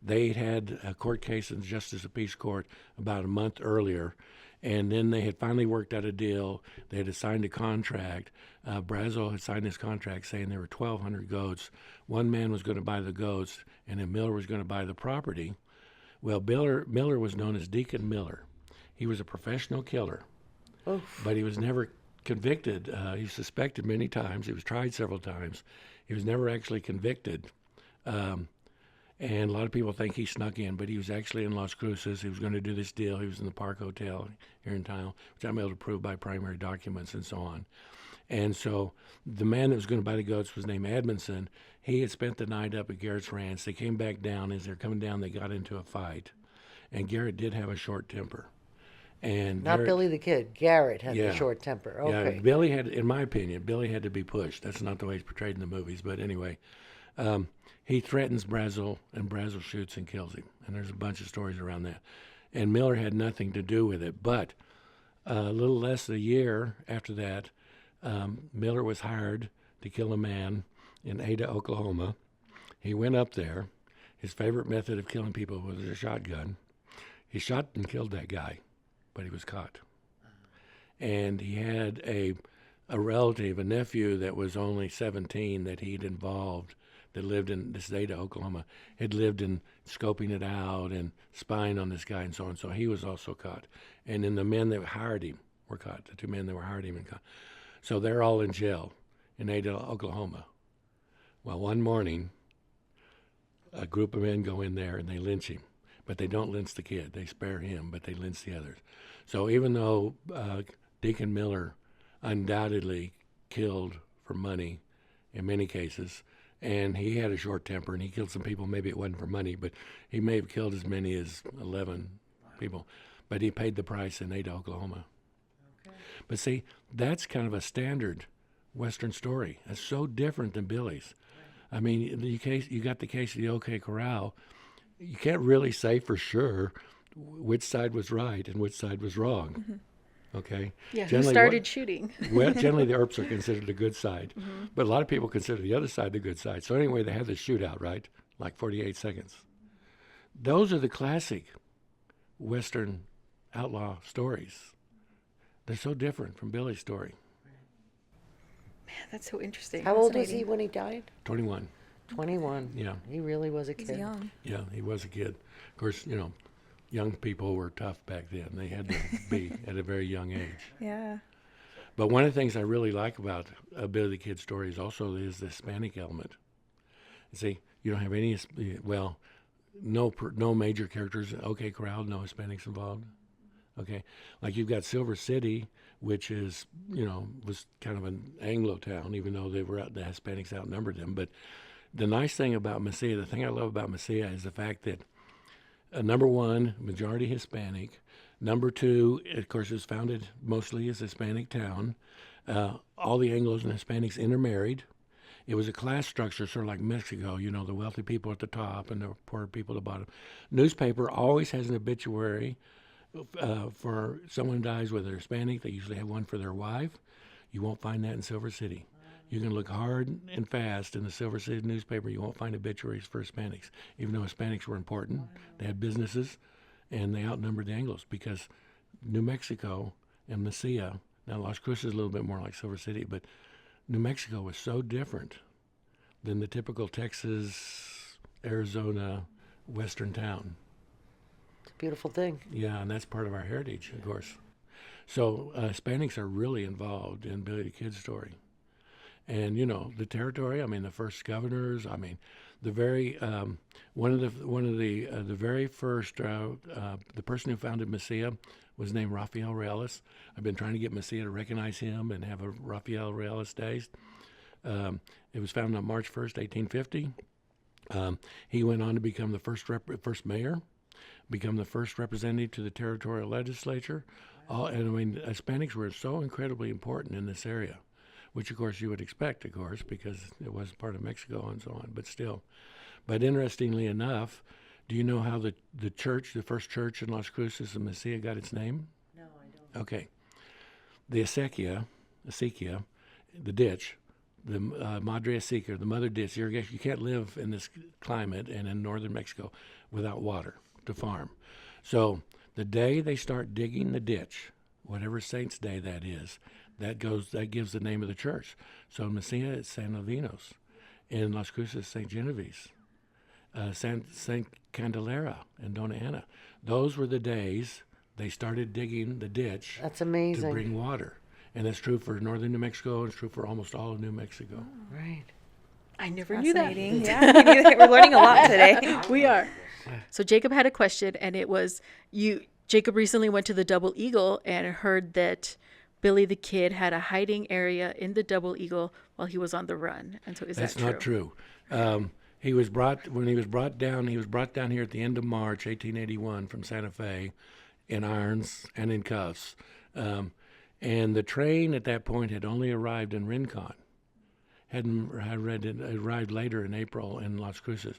they had a court case in the Justice of Peace Court about a month earlier, and then they had finally worked out a deal. They had signed a contract. Brazel had signed this contract saying there were 1,200 goats. One man was going to buy the goats, and then Miller was going to buy the property. Well, Miller was known as Deacon Miller. He was a professional killer, but he was never convicted. He was suspected many times. He was tried several times. He was never actually convicted. And a lot of people think he snuck in, but he was actually in Las Cruces. He was going to do this deal. He was in the Park Hotel here in town, which I'm able to prove by primary documents and so on. And so the man that was going to buy the goats was named Edmondson. He had spent the night up at Garrett's ranch. They came back down. As they're coming down, they got into a fight. And Garrett did have a short temper. And Not Garrett- Billy the Kid. Garrett had Yeah. the short temper. Yeah, Okay. Billy had, in my opinion, Billy had to be pushed. That's not the way he's portrayed in the movies. But anyway, he threatens Brazel, and Brazel shoots and kills him. And there's a bunch of stories around that. And Miller had nothing to do with it. But a little less than a year after that, Miller was hired to kill a man in Ada, Oklahoma. He went up there. His favorite method of killing people was a shotgun. He shot and killed that guy, but he was caught. And he had a relative, a nephew that was only 17 that he'd involved, that lived in this Ada, Oklahoma, had lived in scoping it out and spying on this guy and so on. So he was also caught. And then the men that hired him were caught, the 2 men that were hired him and caught. So they're all in jail in Ada, Oklahoma. Well, one morning, a group of men go in there and they lynch him. But they don't lynch the kid. They spare him, but they lynch the others. So even though Deacon Miller undoubtedly killed for money in many cases, and he had a short temper and he killed some people, maybe it wasn't for money, but he may have killed as many as 11 people. But he paid the price in Ada, Oklahoma. Okay. But see, that's kind of a standard Western story. It's so different than Billy's. I mean, you got the case of the OK Corral. You can't really say for sure which side was right and which side was wrong. Mm-hmm. Okay? Yeah, who Generally, started shooting? Well, generally the Earps are considered the good side. But a lot of people consider the other side the good side. So anyway, they had this shootout, right? Like 48 seconds. Those are the classic Western outlaw stories. They're so different from Billy's story. That's so interesting. How old was Fascinating. he when he died? 21. 21. Yeah. He really was a He's kid. young. Yeah, he was a kid. Of course, young people were tough back then. They had to be at a very young age. Yeah. But one of the things I really like about a Billy the Kid story is also is the Hispanic element. See, you don't have any, well, no major characters. Okay, crowd, no Hispanics involved. Okay, like you've got Silver City, which is, was kind of an Anglo town, even though the Hispanics outnumbered them. But the nice thing about Mesilla, the thing I love about Mesilla is the fact that number one, majority Hispanic. Number two, of course, is founded mostly as a Hispanic town. All the Anglos and Hispanics intermarried. It was a class structure, sort of like Mexico, the wealthy people at the top and the poor people at the bottom. Newspaper always has an obituary for someone who dies with a Hispanic. They usually have one for their wife. You won't find that in Silver City. You can look hard and fast in the Silver City newspaper. You won't find obituaries for Hispanics, even though Hispanics were important. They had businesses, and they outnumbered the Anglos because New Mexico and Mesilla, now Las Cruces is a little bit more like Silver City, but New Mexico was so different than the typical Texas, Arizona, western town. It's a beautiful thing. Yeah, and that's part of our heritage, of course. So Hispanics are really involved in Billy the Kid story. And the territory. I mean, the first governors. I mean, the very one of the very first the person who founded Mesilla was named Rafael Reales. I've been trying to get Mesilla to recognize him and have a Rafael Reales Day. It was founded on March 1st, 1850. He went on to become the first mayor, become the first representative to the territorial legislature. And I mean, Hispanics were so incredibly important in this area, which of course you would expect, of course, because it was part of Mexico and so on, but still. But interestingly enough, do you know how the first church in Las Cruces and Mesilla got its name? No, I don't. Okay. The acequia, the ditch, the Madre Acequia, the mother ditch, irrigation. You can't live in this climate and in northern Mexico without water to farm. So the day they start digging the ditch, whatever Saint's Day that is, that gives the name of the church. So in Mesilla, it's San Levinos. In Las Cruces, St. Genevieve. St. Candelaria and Dona Ana. Those were the days they started digging the ditch That's to amazing. bring water. And that's true for northern New Mexico, and it's true for almost all of New Mexico. Right. I never knew that. Fascinating. Yeah, me neither. We're learning a lot today. We are. So Jacob had a question, and it was Jacob recently went to the Double Eagle and heard that Billy the Kid had a hiding area in the Double Eagle while he was on the run. And so That's that not true. He was brought down here at the end of March 1881 from Santa Fe in irons and in cuffs. And the train at that point had only arrived in Rincon. Had arrived later in April in Las Cruces.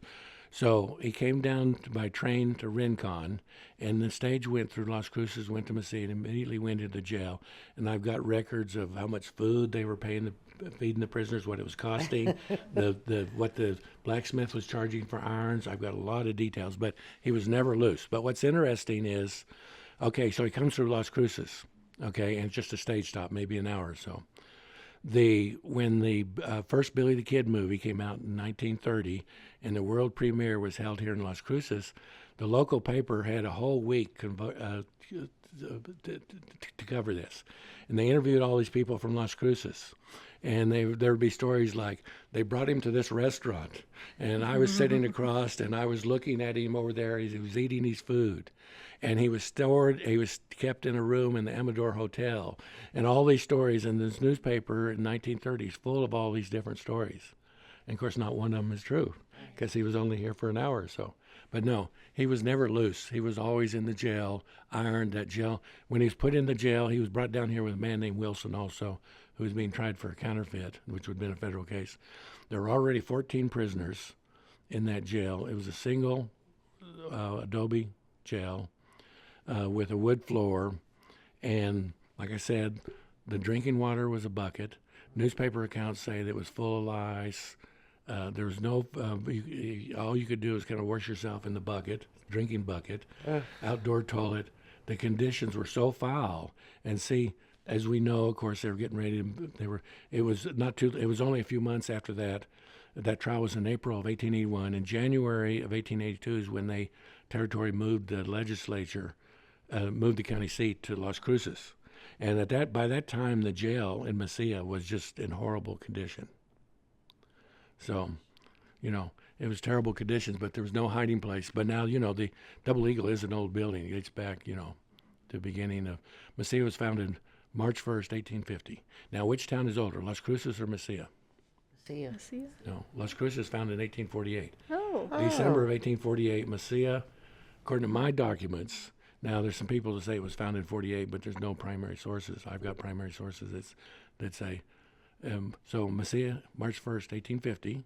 So he came down by train to Rincon, and the stage went through Las Cruces, went to Mesilla, and immediately went into jail. And I've got records of how much food they were feeding the prisoners, what it was costing, what the blacksmith was charging for irons. I've got a lot of details, but he was never loose. But what's interesting is, okay, so he comes through Las Cruces, okay, and it's just a stage stop, maybe an hour or so. When the first Billy the Kid movie came out in 1930, and the world premiere was held here in Las Cruces, the local paper had a whole week to cover this, and they interviewed all these people from Las Cruces. And there would be stories like, they brought him to this restaurant, and I was sitting across, and I was looking at him over there. He was eating his food, and he was kept in a room in the Amador Hotel, and all these stories. And this newspaper in 1930 is full of all these different stories. And of course, not one of them is true, because he was only here for an hour or so. But no, he was never loose. He was always in the jail, ironed that jail. When he was put in the jail, he was brought down here with a man named Wilson also, who was being tried for a counterfeit, which would have been a federal case. There were already 14 prisoners in that jail. It was a single adobe jail with a wood floor. And like I said, the drinking water was a bucket. Newspaper accounts say that it was full of lice. There was no, all you could do is kind of wash yourself in the bucket, drinking bucket, outdoor toilet. the conditions were so foul. And see, as we know, of course, they were getting ready. It was not too. It was only a few months after that. That trial was in April of 1881. In January of 1882 is when they territory moved the legislature, moved the county seat to Las Cruces. And by that time, the jail in Mesilla was just in horrible condition. So, it was terrible conditions, but there was no hiding place. But now, the Double Eagle is an old building. It dates back, to the beginning of Mesilla was founded March 1st, 1850. Now, which town is older, Las Cruces or Mesilla? See ya. See ya. No, Las Cruces founded in 1848. Oh. December of 1848, Mesilla, according to my documents. Now, there's some people that say it was founded in 48, but there's no primary sources. I've got primary sources that say, so Mesilla, March 1st, 1850,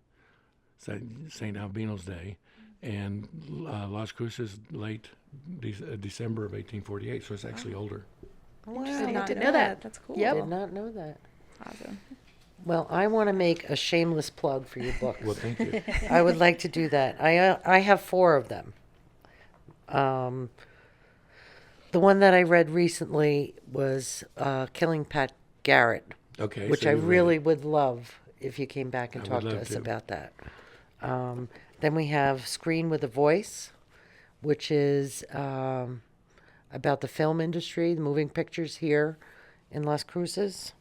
St. Albino's Day, and Las Cruces, late December of 1848, so it's actually older. Wow, I didn't know that. That's cool. Yep. Did not know that. Awesome. Well, I want to make a shameless plug for your books. Well, thank you. I would like to do that. I have 4 of them. The one that I read recently was Killing Pat Garrett, Okay. which so I you read really it. would love if you came back and I would talked to love us to. about that. Then we have Screen with a Voice, which is about the film industry, the moving pictures here in Las Cruces.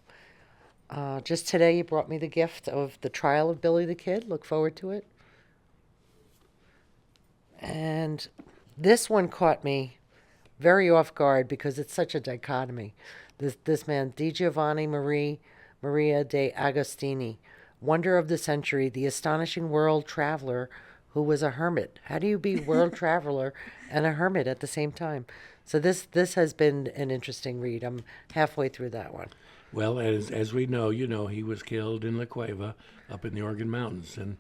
Just today, you brought me the gift of The Trial of Billy the Kid. Look forward to it. And this one caught me very off guard because it's such a dichotomy. This man, Di Giovanni Maria de Agostini, wonder of the century, the astonishing world traveler who was a hermit. How do you be world traveler and a hermit at the same time? So this has been an interesting read. I'm halfway through that one. Well, as we know, he was killed in La Cueva up in the Oregon Mountains, and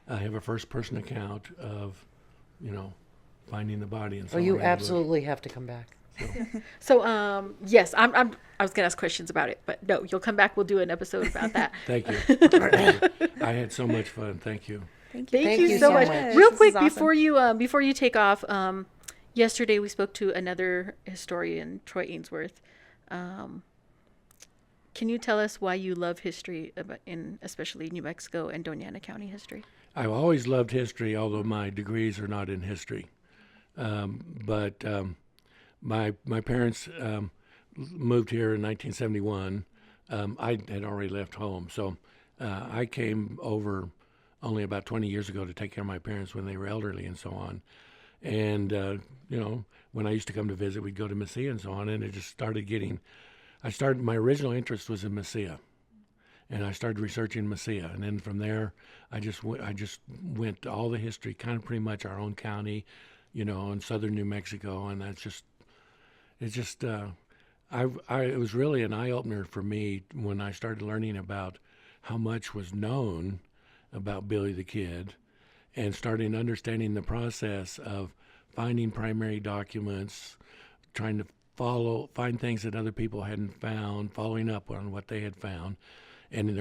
I have a first-person account of, finding the body and so Oh, on. you in the bush. absolutely have to come back. So, yes, I was gonna ask questions about it, but no, you'll come back. We'll do an episode about that. Thank you. I had so much fun. Thank you. Thank Thank you you so so much. much. Real This quick is awesome. before you take off, yesterday we spoke to another historian, Troy Ainsworth. Can you tell us why you love history, in especially New Mexico and Doña Ana County history? I've always loved history, although my degrees are not in history. But my parents moved here in 1971. I had already left home, so I came over only about 20 years ago to take care of my parents when they were elderly and so on. And when I used to come to visit, we'd go to Mesilla and so on, and it just started getting. My original interest was in Mesilla, and I started researching Mesilla, and then from there, I just went to all the history, kind of pretty much our own county, in southern New Mexico, and it was really an eye opener for me when I started learning about how much was known about Billy the Kid, and starting understanding the process of finding primary documents, trying to find things that other people hadn't found, following up on what they had found. And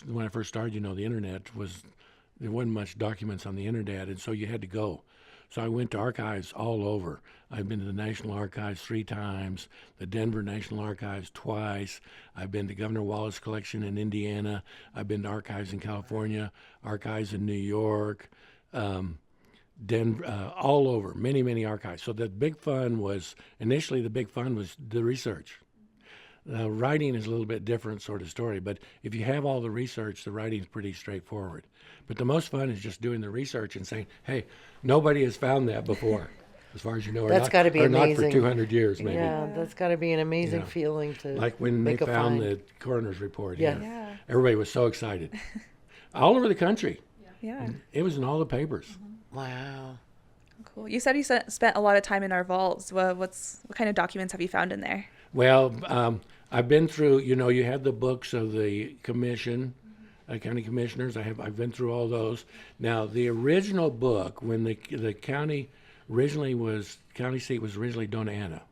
when I first started, the internet there wasn't much documents on the internet, and so you had to go. So I went to archives all over. I've been to the National Archives 3 times, the Denver National Archives twice. I've been to Governor Wallace Collection in Indiana. I've been to archives in California, archives in New York, Denver, all over, many, many archives. So initially the big fun was the research. Writing is a little bit different sort of story, but if you have all the research, the writing's pretty straightforward. But the most fun is just doing the research and saying, hey, nobody has found that before, as far as you know, or That's not, gotta be or not for amazing. 200 years maybe. Yeah, that's got to be an amazing Yeah. feeling to Like when they make a found find. the coroner's report. Yeah. Yeah. Everybody was so excited. All over the country. Yeah. It was in all the papers. Wow. Cool. You said you spent a lot of time in our vaults. What kind of documents have you found in there? Well, I've been through. You have the books of the commission, county commissioners. I've been through all those. Now, the original book, when the county seat was originally Dona Ana,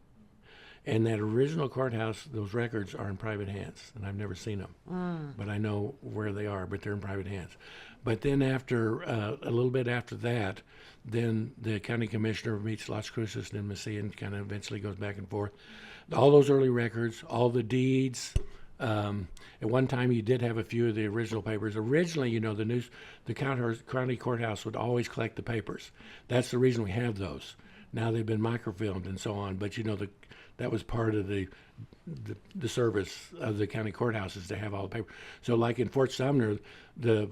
And that original courthouse, those records are in private hands, and I've never seen them. But I know where they are, but they're in private hands. But then after, a little bit after that, then the county commissioner meets Las Cruces and Mesilla and kind of eventually goes back and forth. All those early records, all the deeds. At one time, you did have a few of the original papers. Originally, you know, the county courthouse would always collect the papers. That's the reason we have those. Now they've been microfilmed and so on, but you know, that was part of the service of the county courthouses to have all the paper. So, like in Fort Sumner, the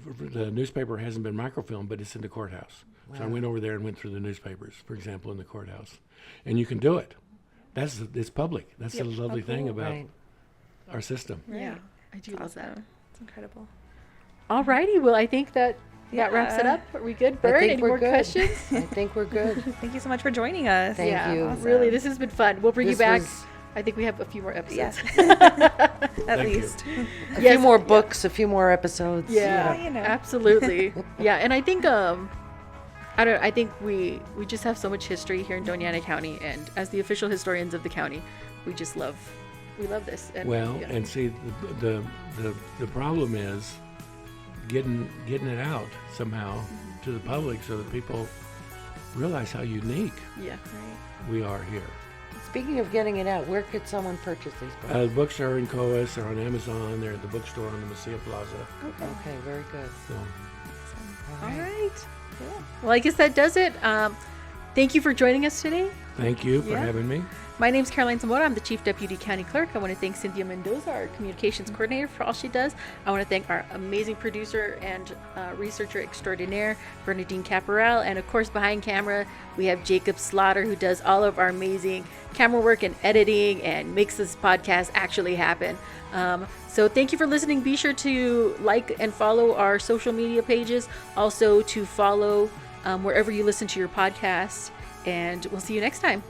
newspaper hasn't been microfilmed, but it's in the courthouse. So I went over there and went through the newspapers, for example, in the courthouse, and you can do it. It's public. That's the lovely thing about Right. our system. Yeah, I do love that. It's incredible. Alrighty, well, I think that wraps it Yeah. up. Are we good, I Bird? think Any we're more good. questions? I think we're good. Thank you so much for joining us. Thank yeah, you. really, this has been fun. We'll bring you This back. was I think we have a few more episodes. Yes. At Thank you. least. a Yes, few more yeah. books, a few more episodes. Yeah, you know. absolutely. Yeah, and I think I think we just have so much history here in Doña Ana County, and as the official historians of the county, we love this. And, Well, yeah. and see, the problem is getting it out somehow to the public so that people realize how unique yeah. we are here. Speaking of getting it out, where could someone purchase these books? The books are in Coas, they're on Amazon, they're at the bookstore on the Mesilla Plaza. Okay, very good. So, All right. Well, I guess that does it. Thank you for joining us today. thank you for Yeah. having me. My name's Caroline Zamora. I'm the Chief Deputy County Clerk. I want to thank Cynthia Mendoza, our Communications Coordinator, for all she does. I want to thank our amazing producer and researcher extraordinaire, Bernadine Caporal. And of course, behind camera, we have Jacob Slaughter, who does all of our amazing camera work and editing and makes this podcast actually happen. So thank you for listening. Be sure to like and follow our social media pages. Also to follow wherever you listen to your podcast. And we'll see you next time.